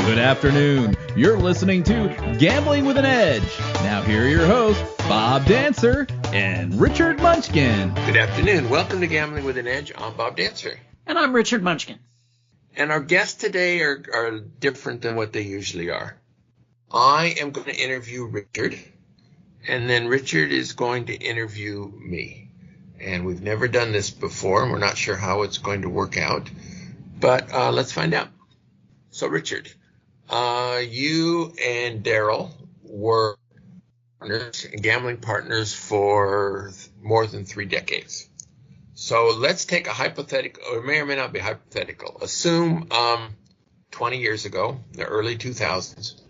Good afternoon. You're listening to Gambling with an Edge. Now here are your hosts, Bob Dancer and Richard Munchkin. Good afternoon. Welcome to Gambling with an Edge. I'm Bob Dancer. And I'm Richard Munchkin. And our guests today are different than what they usually are. I am going to interview Richard, and then Richard is going to interview me. And we've never done this before, and we're not sure how it's going to work out. But let's find out. So, Richard, you and Daryl were gambling partners for more than 3 decades. So let's take a hypothetical, or may or may not be hypothetical. Assume 20 years ago, the early 2000s,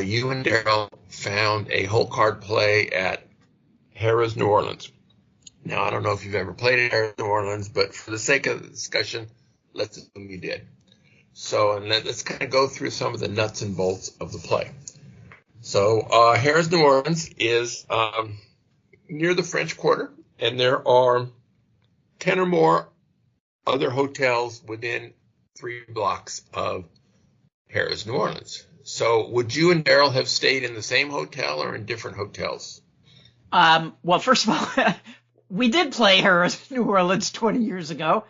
you and Daryl found a hole card play at Harrah's New Orleans. Now, I don't know if you've ever played at Harrah's New Orleans, but for the sake of the discussion, let's assume you did. So, and let's kind of go through some of the nuts and bolts of the play. So, Harrah's New Orleans is near the French Quarter, and there are 10 or more other hotels within 3 blocks of Harrah's New Orleans. So, would you and Daryl have stayed in the same hotel or in different hotels? Well, first of all, we did play Harrah's New Orleans 20 years ago.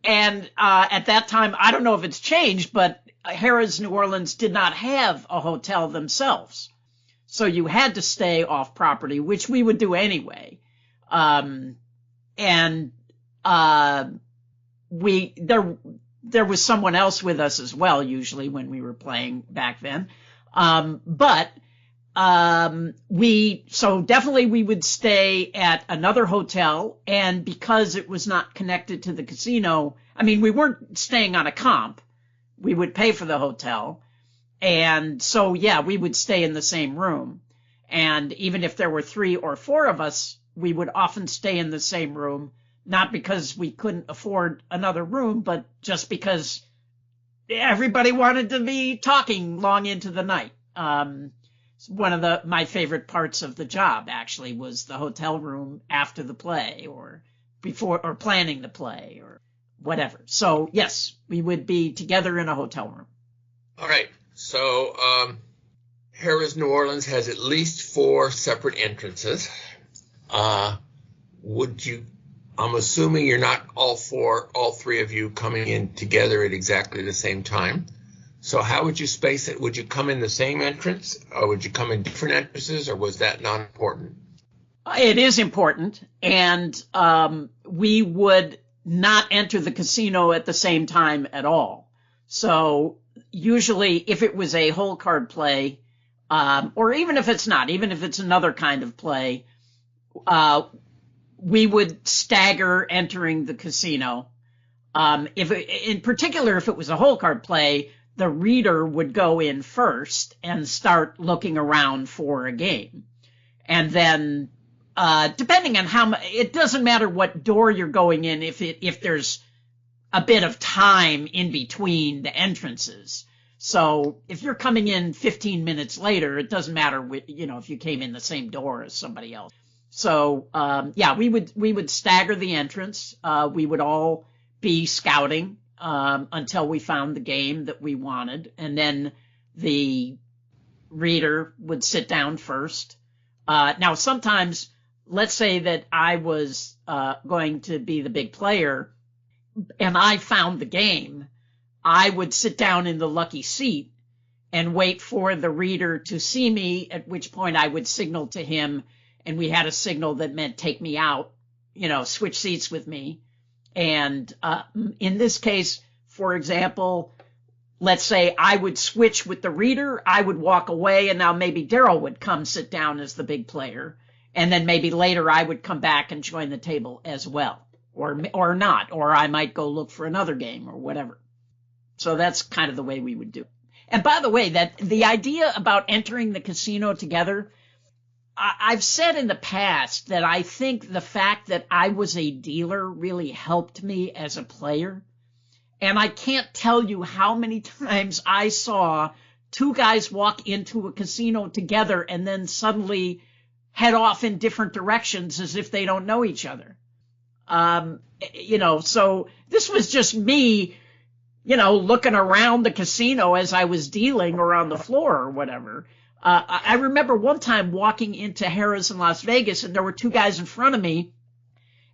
And at that time, I don't know if it's changed, but Harrah's New Orleans did not have a hotel themselves. So you had to stay off property, which we would do anyway. There was someone else with us as well, usually when we were playing back then. So definitely we would stay at another hotel, and because it was not connected to the casino, I mean, we weren't staying on a comp. We would pay for the hotel. And so, yeah, we would stay in the same room. And even if there were 3 or 4 of us, we would often stay in the same room, not because we couldn't afford another room, but just because everybody wanted to be talking long into the night. One of my favorite parts of the job actually was the hotel room after the play or before or planning the play or whatever. So yes, we would be together in a hotel room. All right. So Harrah's New Orleans has at least 4 separate entrances. I'm assuming you're not all 3 of you coming in together at exactly the same time. So how would you space it? Would you come in the same entrance, or would you come in different entrances, or was that not important? It is important, and we would not enter the casino at the same time at all. So usually if it was a hole card play, or even if it's not, even if it's another kind of play, we would stagger entering the casino. In particular, if it was a hole card play, the reader would go in first and start looking around for a game. And then, depending on how much, it doesn't matter what door you're going in if there's a bit of time in between the entrances. So if you're coming in 15 minutes later, it doesn't matter, if you came in the same door as somebody else. So, we would stagger the entrance. We would all be scouting until we found the game that we wanted. And then the reader would sit down first. Now, sometimes, let's say that I was going to be the big player and I found the game, I would sit down in the lucky seat and wait for the reader to see me, at which point I would signal to him, and we had a signal that meant take me out, switch seats with me. And in this case, for example, let's say I would switch with the reader, I would walk away, and now maybe Daryl would come sit down as the big player. And then maybe later I would come back and join the table as well, or not, or I might go look for another game or whatever. So that's kind of the way we would do it. And by the way, that the idea about entering the casino together, I've said in the past that I think the fact that I was a dealer really helped me as a player. And I can't tell you how many times I saw 2 guys walk into a casino together and then suddenly head off in different directions as if they don't know each other. So this was just me looking around the casino as I was dealing or on the floor or whatever. I remember one time walking into Harrah's in Las Vegas, and there were two guys in front of me,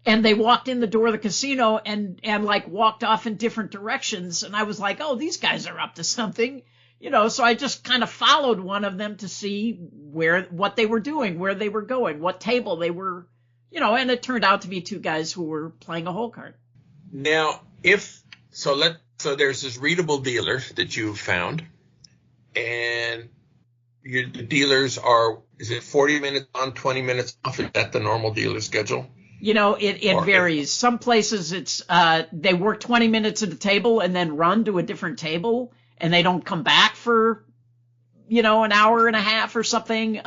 and they walked in the door of the casino and like walked off in different directions. And I was like, oh, these guys are up to something, so I just kind of followed one of them to see what they were doing, where they were going, what table they were, and it turned out to be two guys who were playing a hole card. Now, so there's this readable dealer that you've found, and the dealers is it 40 minutes on, 20 minutes off? Is that the normal dealer schedule? It varies. Some places it's they work 20 minutes at the table and then run to a different table, and they don't come back for, an hour and a half or something.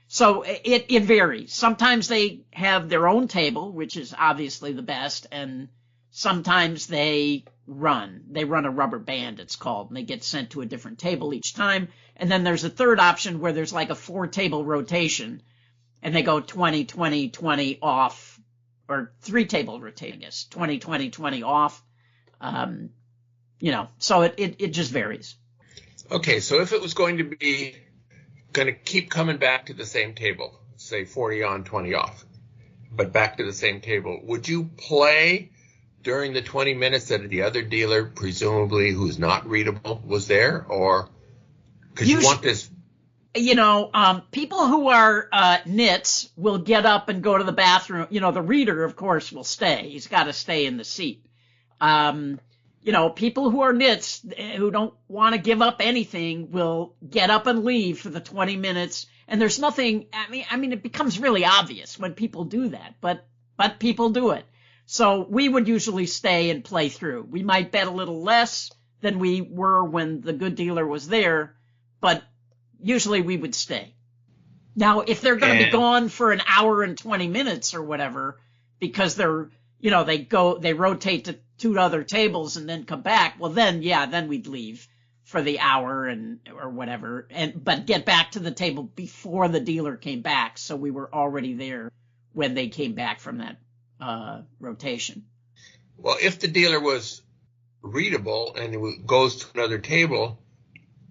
So it varies. Sometimes they have their own table, which is obviously the best, and sometimes they run a rubber band, it's called, and they get sent to a different table each time. And then there's a third option where there's like a 4-table rotation, and they go 20, 20, 20 off, or 3-table rotation, I guess, 20, 20, 20 off. So it just varies. Okay, so if it was going to keep coming back to the same table, say 40 on, 20 off, but back to the same table, would you play during the 20 minutes that the other dealer, presumably who's not readable, was there? Or because you want this? People who are nits will get up and go to the bathroom. The reader, of course, will stay. He's got to stay in the seat. People who are nits, who don't want to give up anything, will get up and leave for the 20 minutes. And there's nothing, I mean, it becomes really obvious when people do that, but people do it. So we would usually stay and play through. We might bet a little less than we were when the good dealer was there, but usually we would stay. Now, if they're going to be gone for an hour and 20 minutes or whatever, because they're, they rotate to 2 other tables and then come back, well, then we'd leave for the hour or whatever, but get back to the table before the dealer came back. So we were already there when they came back from that rotation. Well, if the dealer was readable and it goes to another table,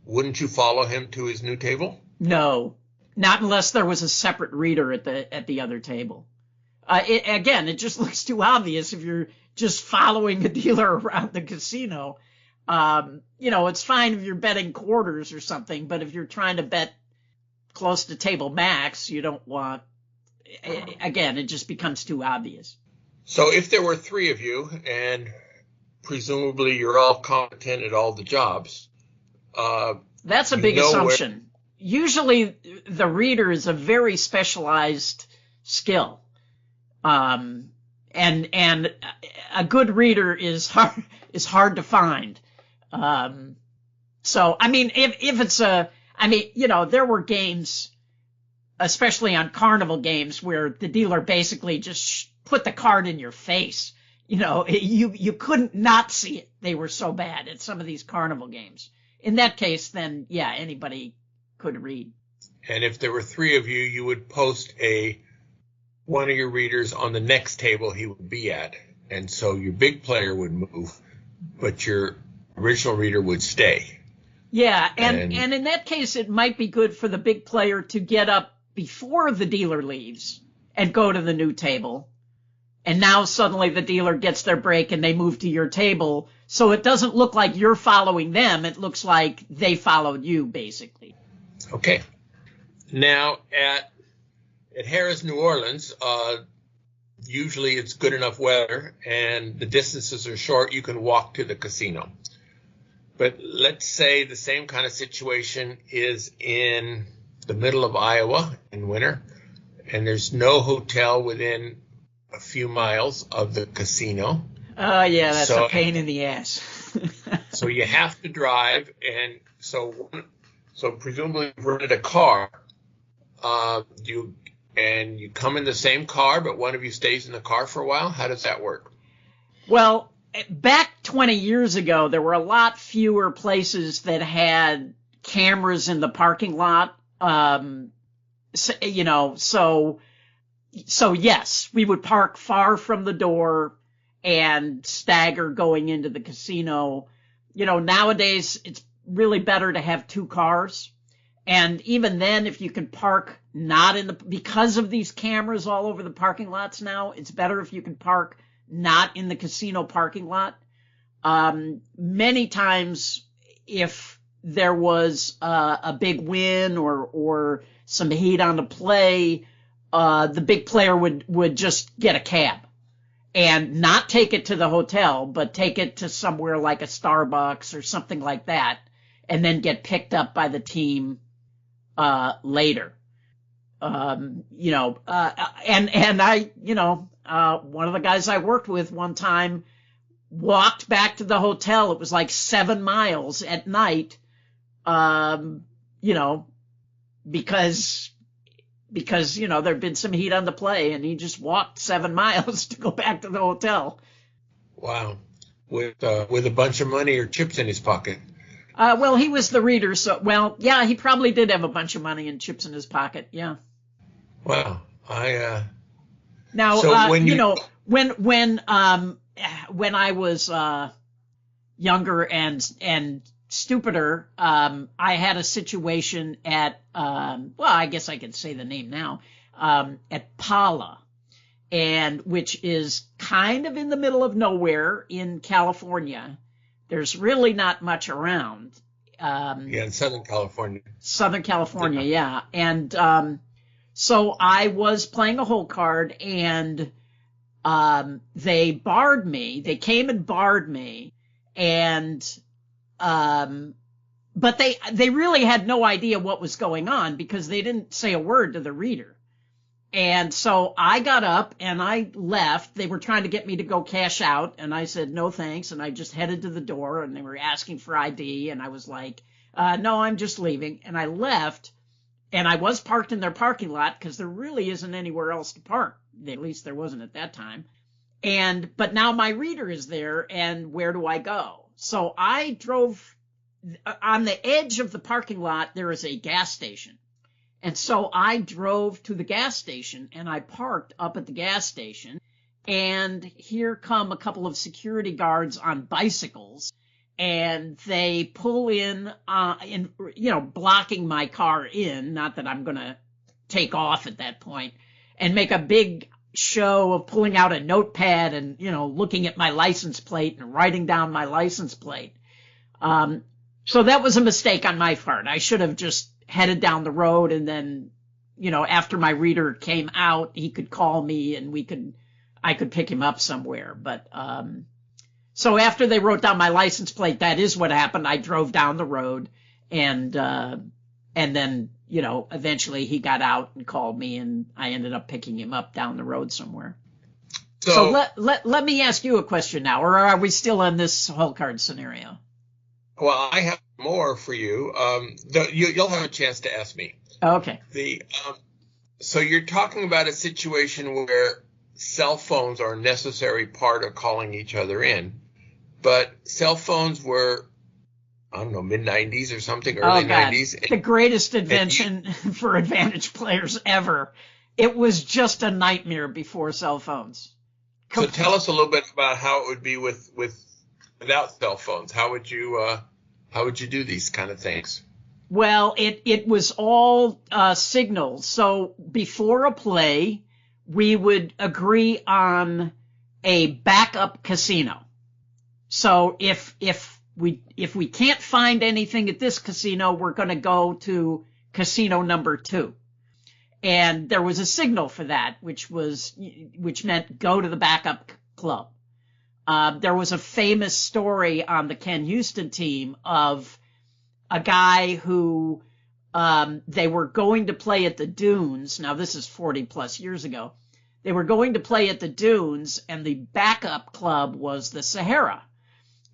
wouldn't you follow him to his new table? No, not unless there was a separate reader at the other table. It just looks too obvious if you're just following a dealer around the casino. It's fine if you're betting quarters or something, but if you're trying to bet close to table max, you don't want. Again, it just becomes too obvious. So if there were 3 of you, and presumably you're all competent at all the jobs, that's a big assumption. Usually the reader is a very specialized skill. And a good reader is hard to find. So, I mean, if it's there were games, especially on carnival games, where the dealer basically just put the card in your face. You couldn't not see it. They were so bad at some of these carnival games. In that case, then, anybody could read. And if there were 3 of you, you would post one of your readers on the next table he would be at. And so your big player would move, but your original reader would stay. Yeah, and in that case, it might be good for the big player to get up before the dealer leaves and go to the new table. And now suddenly the dealer gets their break and they move to your table. So it doesn't look like you're following them. It looks like they followed you, basically. Okay. Now, at Harrah's New Orleans, usually it's good enough weather and the distances are short. You can walk to the casino. But let's say the same kind of situation is in the middle of Iowa in winter, and there's no hotel within a few miles of the casino. Oh, yeah, that's a pain in the ass. So you have to drive, and so presumably you've rented a car. You come in the same car, but one of you stays in the car for a while? How does that work? Well, back 20 years ago, there were a lot fewer places that had cameras in the parking lot. So yes, we would park far from the door and stagger going into the casino. Nowadays it's really better to have two cars. And even then, if you can park not because of these cameras all over the parking lots now, it's better if you can park not in the casino parking lot. Many times, if there was a big win or some heat on the play, the big player would just get a cab and not take it to the hotel, but take it to somewhere like a Starbucks or something like that, and then get picked up by the team later. And I, one of the guys I worked with one time walked back to the hotel. It was like 7 miles at night, because there'd been some heat on the play, and he just walked 7 miles to go back to the hotel. Wow. With a bunch of money or chips in his pocket. Well, he was the reader, so, yeah, he probably did have a bunch of money and chips in his pocket, yeah. Wow. Now, so when I was younger and stupider, I had a situation at I guess I could say the name now, at Pala, which is kind of in the middle of nowhere in California. There's really not much around. In Southern California. Southern California, yeah. And so I was playing a hole card, and they barred me. They came and barred me, and but they really had no idea what was going on because they didn't say a word to the reader. And so I got up and I left. They were trying to get me to go cash out, and I said no thanks, and I just headed to the door, and they were asking for ID, and I was like, no, I'm just leaving. And I left, and I was parked in their parking lot because there really isn't anywhere else to park. At least there wasn't at that time. But now my reader is there, and where do I go? So I drove on the edge of the parking lot. There is a gas station. And so I drove to the gas station, and I parked up at the gas station, and here come a couple of security guards on bicycles, and they pull in, blocking my car in, not that I'm going to take off at that point, and make a big show of pulling out a notepad and, looking at my license plate and writing down my license plate. So that was a mistake on my part. I should have just headed down the road, and then, after my reader came out, he could call me and I could pick him up somewhere. But, so after they wrote down my license plate, that is what happened. I drove down the road, and then, eventually he got out and called me, and I ended up picking him up down the road somewhere. So let me ask you a question now, or are we still in this hole card scenario? Well, I have more for you. You'll have a chance to ask me. Okay. So you're talking about a situation where cell phones are a necessary part of calling each other in, but cell phones were, I don't know, mid-'90s or something, early 90s. The greatest invention for Advantage players ever. It was just a nightmare before cell phones. So tell us a little bit about how it would be without cell phones. How would you do these kind of things? Well, it was all signals. So before a play, we would agree on a backup casino. So if we can't find anything at this casino, we're going to go to casino number 2. And there was a signal for that, which meant go to the backup club. There was a famous story on the Ken Houston team of a guy who they were going to play at the Dunes. Now, this is 40 plus years ago. They were going to play at the Dunes, and the backup club was the Sahara.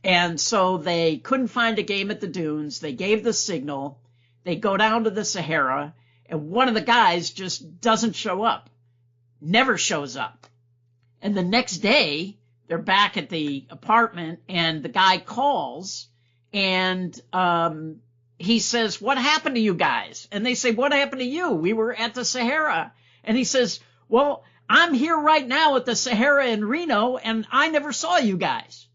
And so they couldn't find a game at the Dunes. They gave the signal. They go down to the Sahara, and one of the guys just doesn't show up, never shows up. And the next day, they're back at the apartment, and the guy calls, and he says, "What happened to you guys?" And they say, "What happened to you? We were at the Sahara." And he says, "Well, I'm here right now at the Sahara in Reno, and I never saw you guys."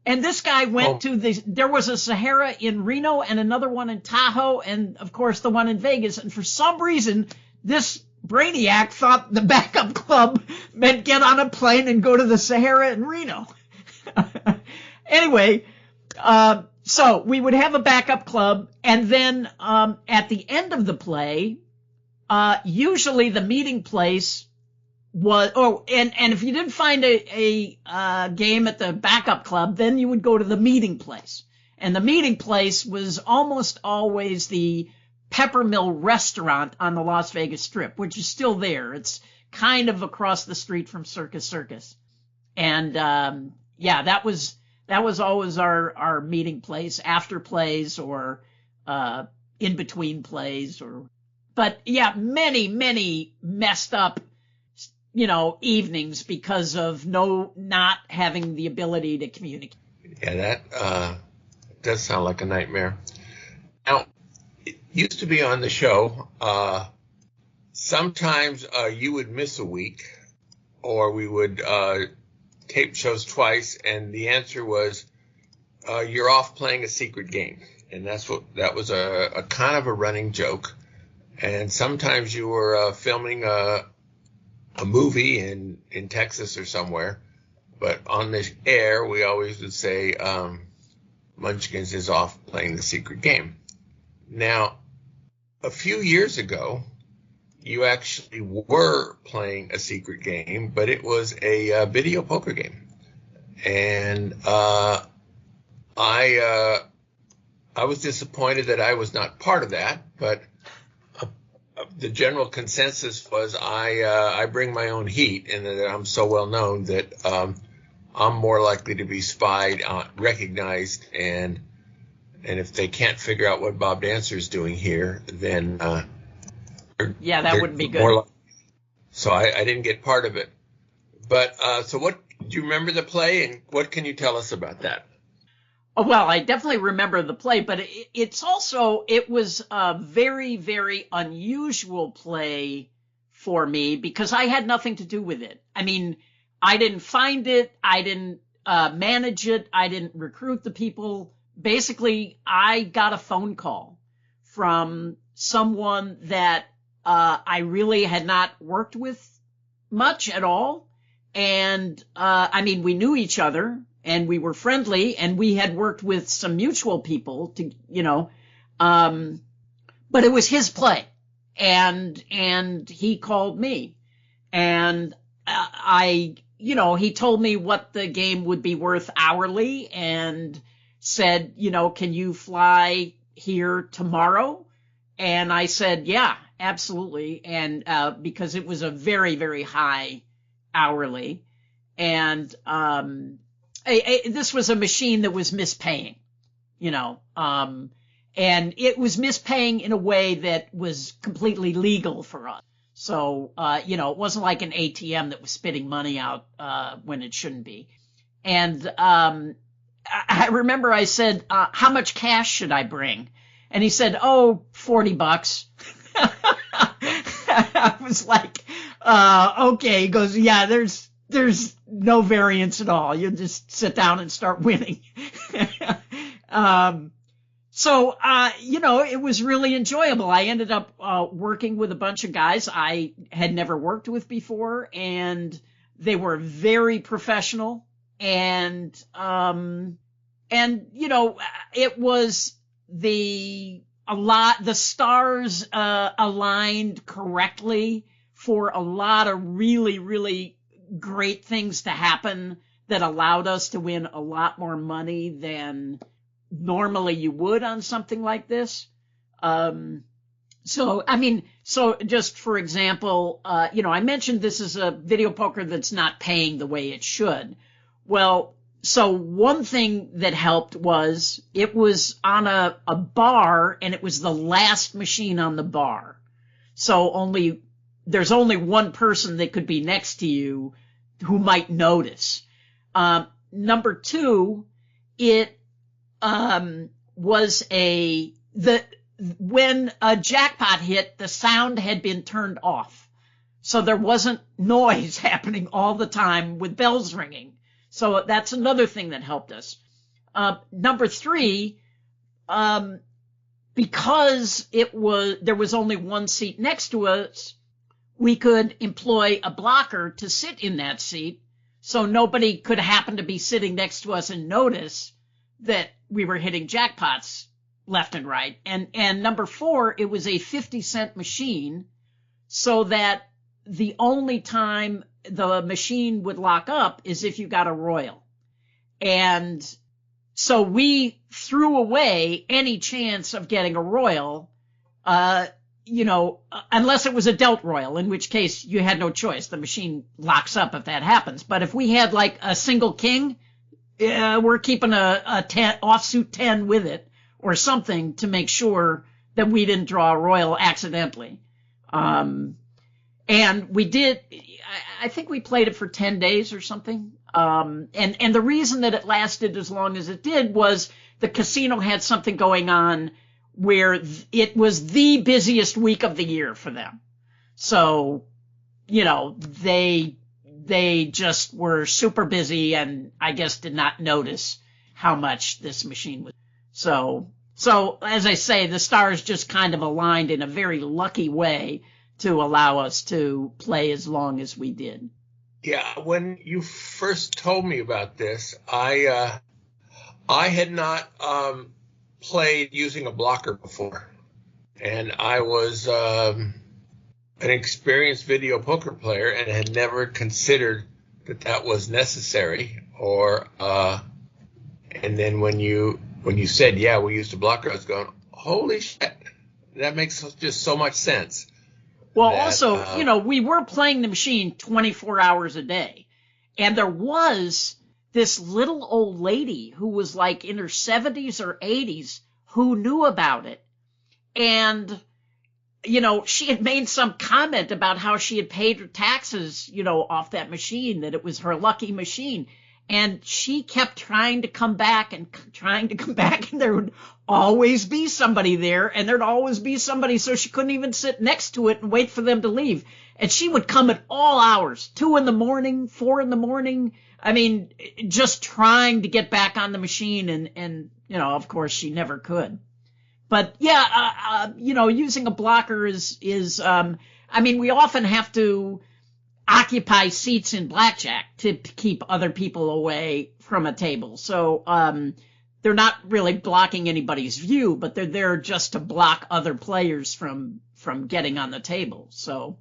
And this guy went there was a Sahara in Reno and another one in Tahoe and, of course, the one in Vegas. And for some reason, this brainiac thought the backup club meant get on a plane and go to the Sahara in Reno. Anyway, so we would have a backup club, and then at the end of the play, usually the meeting place was, and if you didn't find a game at the backup club, then you would go to the meeting place. And the meeting place was almost always the Peppermill restaurant on the Las Vegas Strip, which is still there. It's kind of across the street from Circus Circus. And that was always our meeting place, after plays or in between plays. But yeah, many messed up evenings because of not having the ability to communicate. Yeah, that does sound like a nightmare. Now, it used to be on the show, sometimes you would miss a week, or we would tape shows twice, and the answer was you're off playing a secret game. And that was a kind of a running joke. And sometimes you were filming a movie in Texas or somewhere, but on the air we always would say Munchkins is off playing the secret game. Now, a few years ago, you actually were playing a secret game, but it was a video poker game, and I was disappointed that I was not part of that, but the general consensus was I bring my own heat, and that I'm so well known that I'm more likely to be spied, recognized, and if they can't figure out what Bob Dancer is doing here, then that wouldn't be good. So I didn't get part of it. But so what do you remember the play, and what can you tell us about that? Oh, well, I definitely remember the play, but it was a very, very unusual play for me because I had nothing to do with it. I mean, I didn't find it. I didn't manage it. I didn't recruit the people. Basically, I got a phone call from someone that I really had not worked with much at all. And we knew each other. And we were friendly, and we had worked with some mutual people but it was his play, and he called me, and he told me what the game would be worth hourly, and said, can you fly here tomorrow? And I said, yeah, absolutely, and because it was a very, very high hourly, and this was a machine that was mispaying, and it was mispaying in a way that was completely legal for us. So, it wasn't like an ATM that was spitting money out when it shouldn't be. And I remember I said, how much cash should I bring? And he said, $40. I was like, okay. He goes, yeah, there's no variance at all. You just sit down and start winning. So, it was really enjoyable. I ended up working with a bunch of guys I had never worked with before, and they were very professional. And it was the stars aligned correctly for a lot of really, really great things to happen that allowed us to win a lot more money than normally you would on something like this. So just for example, I mentioned this is a video poker that's not paying the way it should. Well, so one thing that helped was it was on a bar, and it was the last machine on the bar. So there's only one person that could be next to you who might notice. Number two, it was when a jackpot hit, the sound had been turned off. So there wasn't noise happening all the time with bells ringing. So that's another thing that helped us. Number three, because there was only one seat next to us, we could employ a blocker to sit in that seat, so nobody could happen to be sitting next to us and notice that we were hitting jackpots left and right. And number four, it was a 50-cent machine, so that the only time the machine would lock up is if you got a royal. And so we threw away any chance of getting a royal, unless it was a dealt royal, in which case you had no choice. The machine locks up if that happens. But if we had like a single king, we're keeping a offsuit 10 with it or something to make sure that we didn't draw a royal accidentally. And we did, I think we played it for 10 days or something. And the reason that it lasted as long as it did was the casino had something going on where it was the busiest week of the year for them. So, they just were super busy and I guess did not notice how much this machine was. So as I say, the stars just kind of aligned in a very lucky way to allow us to play as long as we did. Yeah, when you first told me about this, I had not played using a blocker before, and I was an experienced video poker player and had never considered that was necessary. And then when you said, yeah, we used a blocker, I was going, holy shit, that makes just so much sense. Well, also, we were playing the machine 24 hours a day, and there was this little old lady who was like in her 70s or 80s who knew about it. And, she had made some comment about how she had paid her taxes, off that machine, that it was her lucky machine. And she kept trying to come back, and there would always be somebody there, and there'd always be somebody, so she couldn't even sit next to it and wait for them to leave. And she would come at all hours, 2 a.m, 4 a.m. I mean, just trying to get back on the machine, and of course, she never could. But yeah, using a blocker is we often have to occupy seats in blackjack to keep other people away from a table. So they're not really blocking anybody's view, but they're there just to block other players from getting on the table. So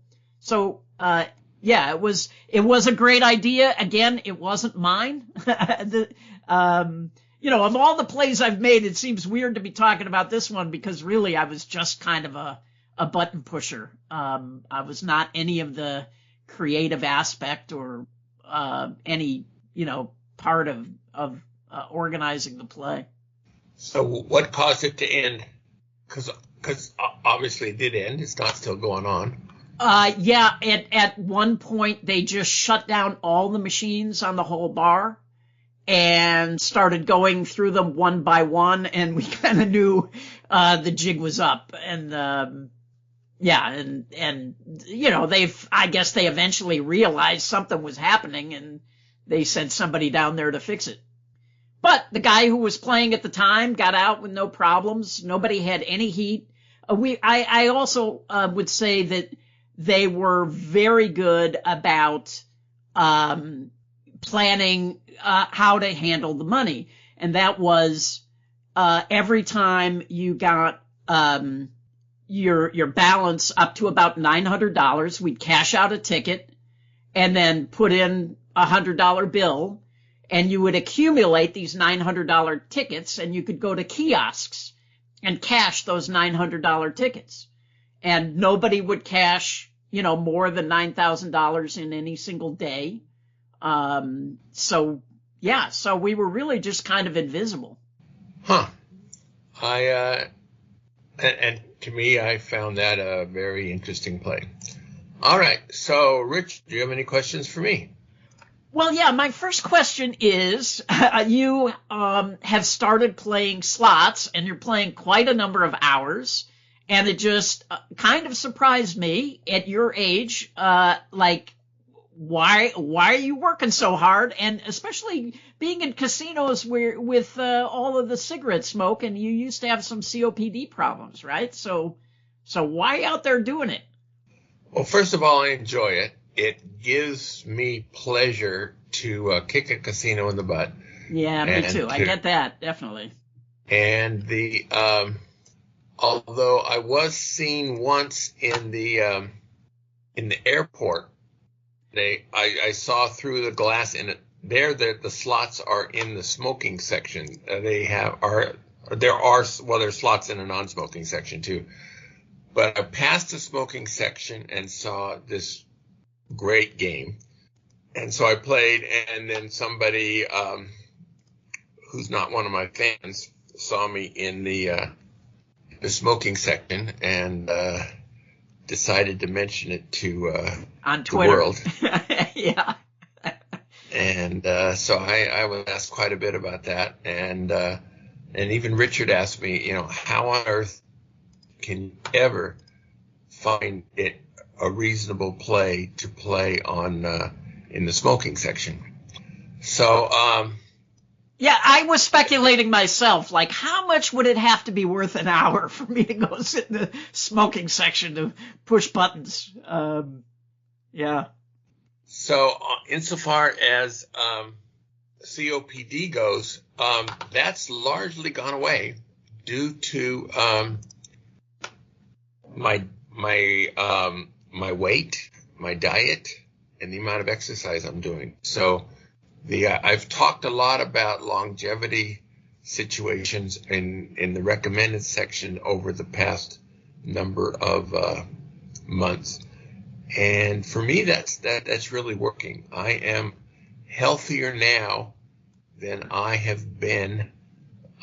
yeah, it was a great idea. Again, it wasn't mine. Of all the plays I've made, it seems weird to be talking about this one because really I was just kind of a button pusher. I was not any of the creative aspect or any part of organizing the play. So what caused it to end? Because obviously it did end. It's not still going on. Yeah. At one point they just shut down all the machines on the whole bar and started going through them one by one, and we kind of knew the jig was up. And yeah, and I guess they eventually realized something was happening, and they sent somebody down there to fix it. But the guy who was playing at the time got out with no problems. Nobody had any heat. I also would say that they were very good about planning how to handle the money, and that was every time you got your balance up to about $900, we'd cash out a ticket and then put in a $100 bill, and you would accumulate these $900 tickets, and you could go to kiosks and cash those $900 tickets. And nobody would cash, more than $9,000 in any single day. So we were really just kind of invisible. Huh. And to me, I found that a very interesting play. All right. So, Rich, do you have any questions for me? Well, yeah, my first question is, you have started playing slots, and you're playing quite a number of hours, and it just kind of surprised me at your age, why are you working so hard? And especially being in casinos where with all of the cigarette smoke, and you used to have some COPD problems, right? So why out there doing it? Well, first of all, I enjoy it. It gives me pleasure to kick a casino in the butt. Yeah, me too. I get that, definitely. And although I was seen once in the airport, I saw through the glass in it. There, the slots are in the smoking section. There's slots in a non-smoking section too. But I passed the smoking section and saw this great game, and so I played. And then somebody who's not one of my fans saw me in the smoking section and decided to mention it to on Twitter. The world. Yeah. And so I was asked quite a bit about that, and even Richard asked me, how on earth can you ever find it a reasonable play to play on in the smoking section? So yeah, I was speculating myself, like how much would it have to be worth an hour for me to go sit in the smoking section to push buttons? Yeah. So insofar as COPD goes, that's largely gone away due to my weight, my diet, and the amount of exercise I'm doing. So I've talked a lot about longevity situations in the recommended section over the past number of months. And for me, that's really working. I am healthier now than I have been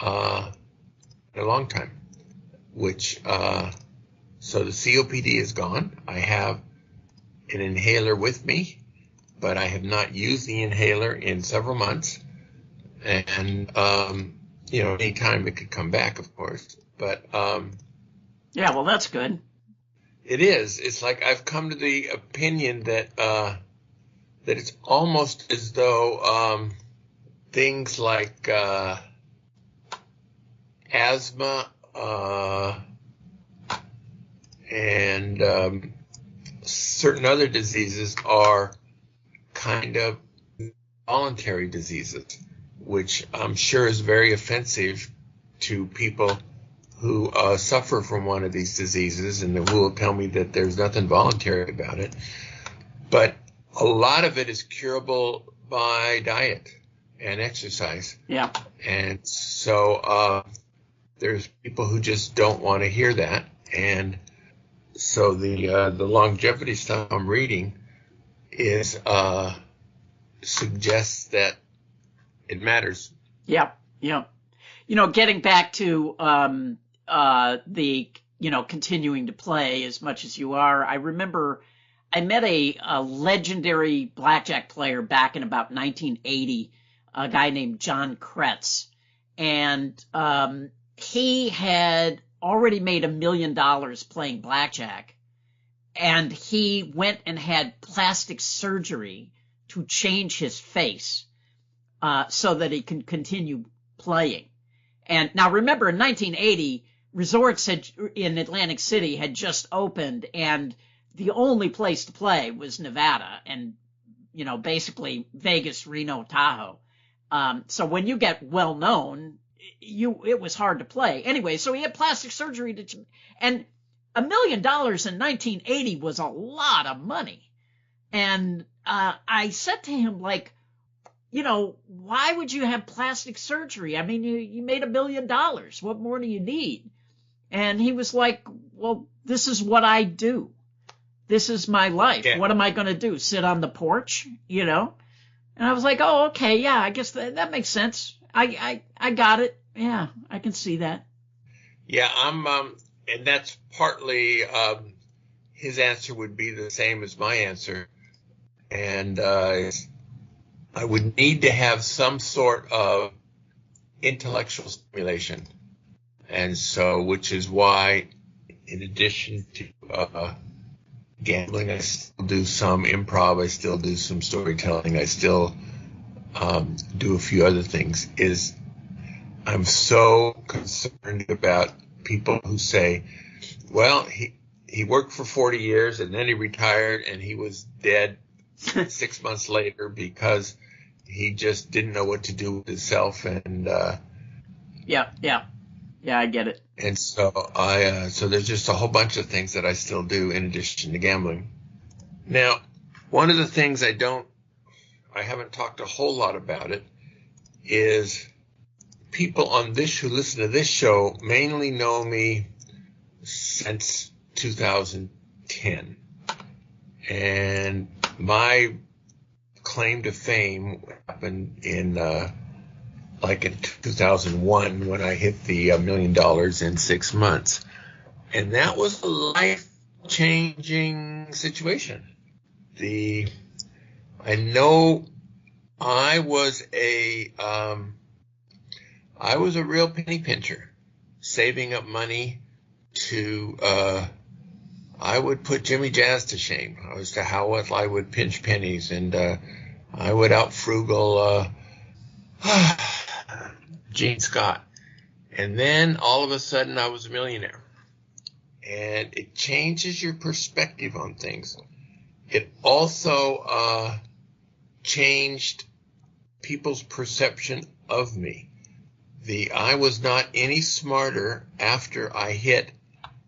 in a long time, which so the COPD is gone. I have an inhaler with me, but I have not used the inhaler in several months. And, any time it could come back, of course. But yeah, well, that's good. It is. It's like I've come to the opinion that it's almost as though things like asthma and certain other diseases are kind of voluntary diseases, which I'm sure is very offensive to people who suffer from one of these diseases, and who will tell me that there's nothing voluntary about it. But a lot of it is curable by diet and exercise. Yeah. And so there's people who just don't want to hear that. And so the longevity stuff I'm reading is suggests that it matters. Yeah, yeah. Getting back to the continuing to play as much as you are, I remember I met a legendary blackjack player back in about 1980, a guy named John Kretz, and he had already made $1 million playing blackjack, and he went and had plastic surgery to change his face so that he can continue playing. And now remember, in 1980, resorts in Atlantic City had just opened, and the only place to play was Nevada and, basically Vegas, Reno, Tahoe. So when you get well known, it was hard to play. Anyway, so he had plastic surgery and $1 million in 1980 was a lot of money. And I said to him, like, why would you have plastic surgery? I mean, you made $1 million. What more do you need? And he was like, well, this is what I do. This is my life. Yeah. What am I going to do? Sit on the porch, And I was like, oh, okay. Yeah, I guess that makes sense. I got it. Yeah, I can see that. Yeah, and that's partly, his answer would be the same as my answer. And, I would need to have some sort of intellectual stimulation. And so, which is why, in addition to gambling. I still do some improv. I still do some storytelling. I still do a few other things. I'm so concerned about people who say, well, he worked for 40 years and then he retired and he was dead 6 months later because he just didn't know what to do with himself. And yeah, I get it. And so so there's just a whole bunch of things that I still do in addition to gambling. Now, one of the things I haven't talked a whole lot about it is people on this who listen to this show mainly know me since 2010. And my claim to fame happened in 2001 when I hit the $1 million in 6 months. And that was a life-changing situation. I know I was a real penny pincher, saving up money to I would put Jimmy Jazz to shame as to how I would pinch pennies, and I would out frugal Gene Scott. And then all of a sudden I was a millionaire. And it changes your perspective on things. It also changed people's perception of me. I was not any smarter after I had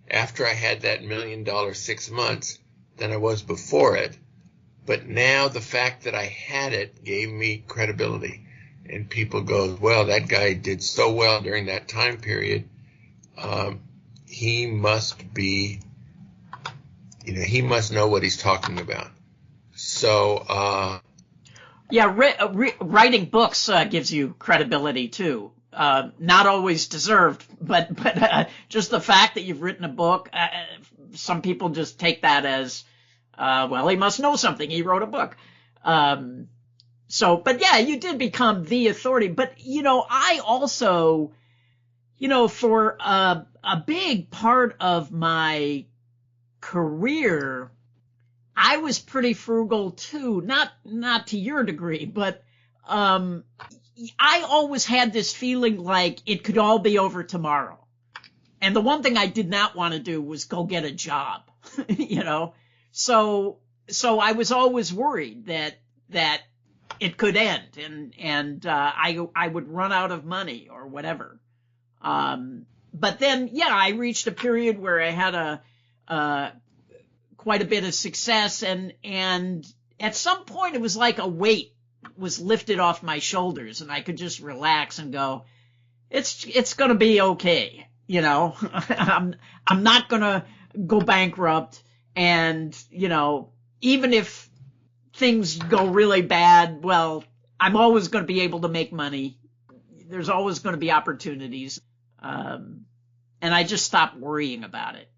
that $1 million 6 months than I was before it. But now the fact that I had it gave me credibility. And people go, well, that guy did so well during that time period. He must be, he must know what he's talking about. So, writing books gives you credibility too. Not always deserved, but just the fact that you've written a book, some people just take that as, well, he must know something. He wrote a book. But yeah, you did become the authority. But, I also, for a big part of my career, I was pretty frugal too. Not to your degree, but I always had this feeling like it could all be over tomorrow. And the one thing I did not want to do was go get a job, So I was always worried that it could end and I would run out of money or whatever. But then, I reached a period where I had quite a bit of success and at some point it was like a weight was lifted off my shoulders and I could just relax and go, it's going to be okay. I'm not going to go bankrupt. And, even if things go really bad, well, I'm always going to be able to make money. There's always going to be opportunities. And I just stopped worrying about it.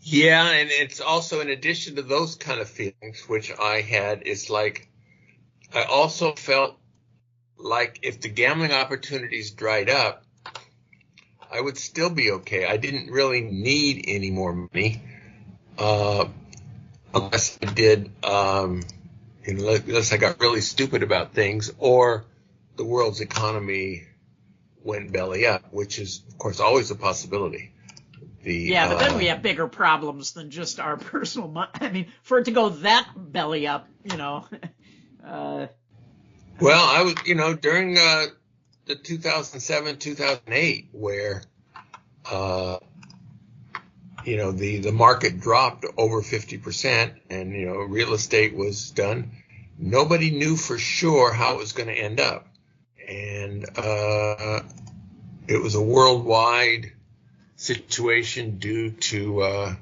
Yeah, and it's also in addition to those kind of feelings, which I had, it's like I also felt like if the gambling opportunities dried up, I would still be okay. I didn't really need any more money unless I did, unless I got really stupid about things or the world's economy went belly up, which is, of course, always a possibility. But then we have bigger problems than just our personal money. I mean, for it to go that belly up, Well, I was, during the 2007, 2008, where, the market dropped over 50% and, real estate was done. Nobody knew for sure how it was going to end up. And it was a worldwide situation due to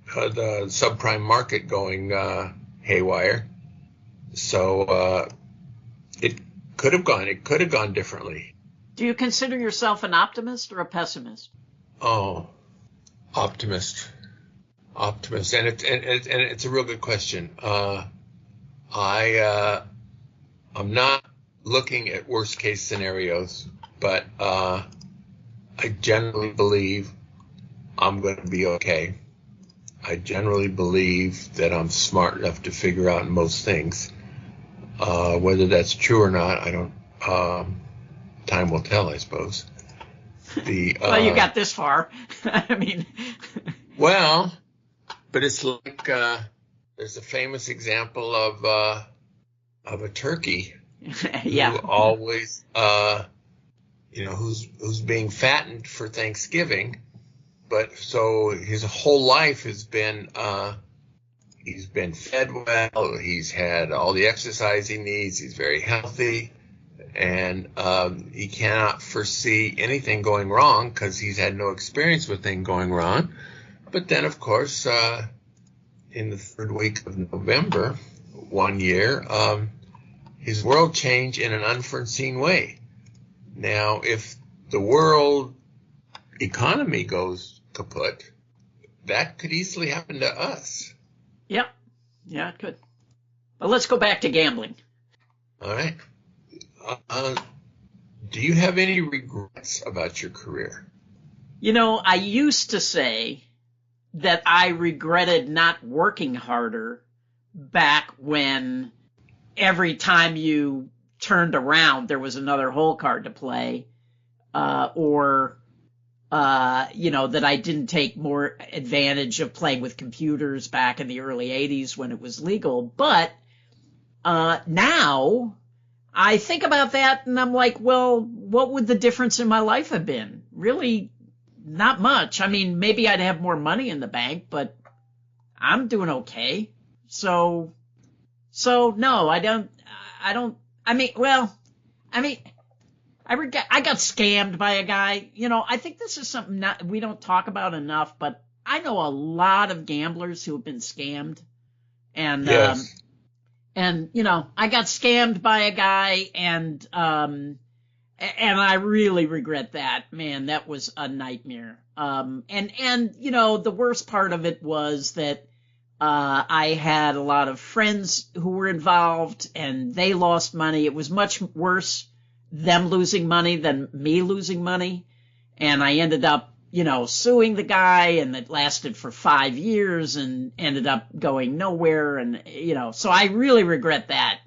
the subprime market going haywire. So it could have gone differently. Do you consider yourself an optimist or a pessimist? Oh, optimist, and it's a real good question. I'm not looking at worst case scenarios, but I generally believe I'm going to be okay. I generally believe that I'm smart enough to figure out most things. Whether that's true or not, I don't. Time will tell, I suppose. Well, you got this far. I mean, well, but it's like there's a famous example of a turkey yeah, who always, who's being fattened for Thanksgiving, but so his whole life has been he's been fed well, he's had all the exercise he needs, he's very healthy. And he cannot foresee anything going wrong because he's had no experience with things going wrong. But then, of course, in the third week of November, one year, his world changed in an unforeseen way. Now, if the world economy goes kaput, that could easily happen to us. Yeah, it could. But let's go back to gambling. All right. Do you have any regrets about your career? I used to say that I regretted not working harder back when every time you turned around there was another hole card to play, or that I didn't take more advantage of playing with computers back in the early 80s when it was legal. But now I think about that and I'm like, well, what would the difference in my life have been? Really, not much. I mean, maybe I'd have more money in the bank, but I'm doing okay. So no, I got scammed by a guy. I think this is something we don't talk about enough, but I know a lot of gamblers who have been scammed. And, yes. I got scammed by a guy and I really regret that. Man, that was a nightmare. The worst part of it was that, I had a lot of friends who were involved and they lost money. It was much worse them losing money than me losing money. And I ended up, suing the guy, and it lasted for 5 years and ended up going nowhere. And, so I really regret that.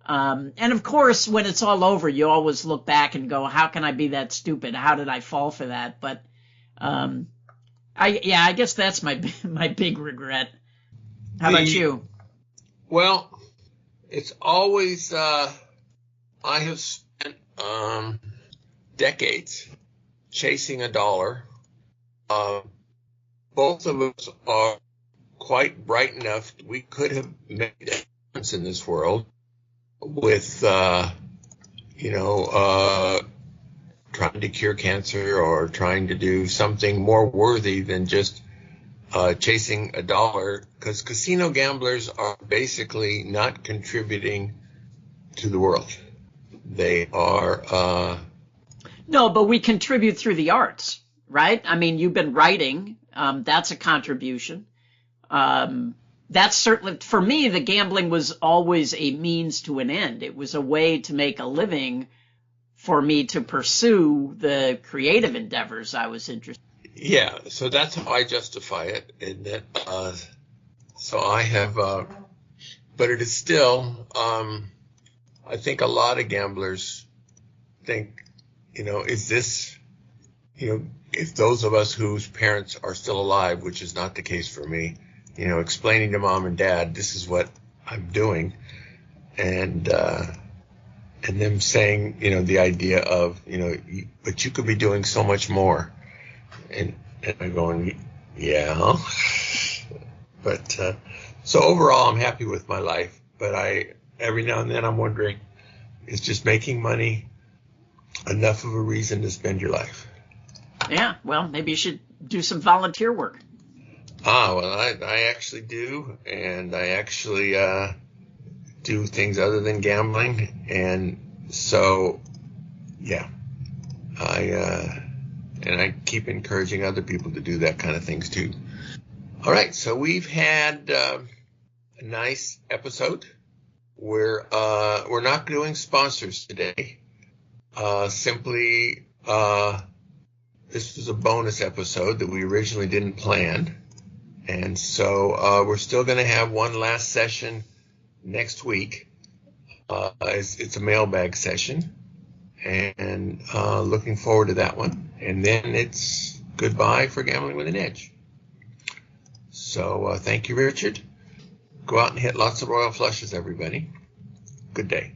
And of course, when it's all over, you always look back and go, how can I be that stupid? How did I fall for that? But, I guess that's my big regret. How about you? Well, it's always, I have spent, decades chasing a dollar. Both of us are quite bright enough. We could have made a difference in this world with, trying to cure cancer or trying to do something more worthy than just chasing a dollar, because casino gamblers are basically not contributing to the world. They are... No, but we contribute through the arts, right? I mean, you've been writing. That's a contribution. That's certainly, for me, the gambling was always a means to an end. It was a way to make a living for me to pursue the creative endeavors I was interested in. Yeah, so that's how I justify it. And that, so I have, but it is still, I think a lot of gamblers think, is this, if those of us whose parents are still alive, which is not the case for me, explaining to mom and dad, this is what I'm doing. And them saying, the idea of, but you could be doing so much more. And I'm going, yeah. But, so overall, I'm happy with my life. But every now and then I'm wondering, is just making money enough of a reason to spend your life? Yeah, well, maybe you should do some volunteer work. Well, I actually do. And I actually do things other than gambling. And so, yeah, and I keep encouraging other people to do that kind of things too. All right, so we've had a nice episode. We're not doing sponsors today. Simply, this was a bonus episode that we originally didn't plan, And so we're still going to have one last session next week. It's a mailbag session, and looking forward to that one. And then it's goodbye for Gambling with an Edge. So thank you, Richard. Go out and hit lots of royal flushes, everybody. Good day.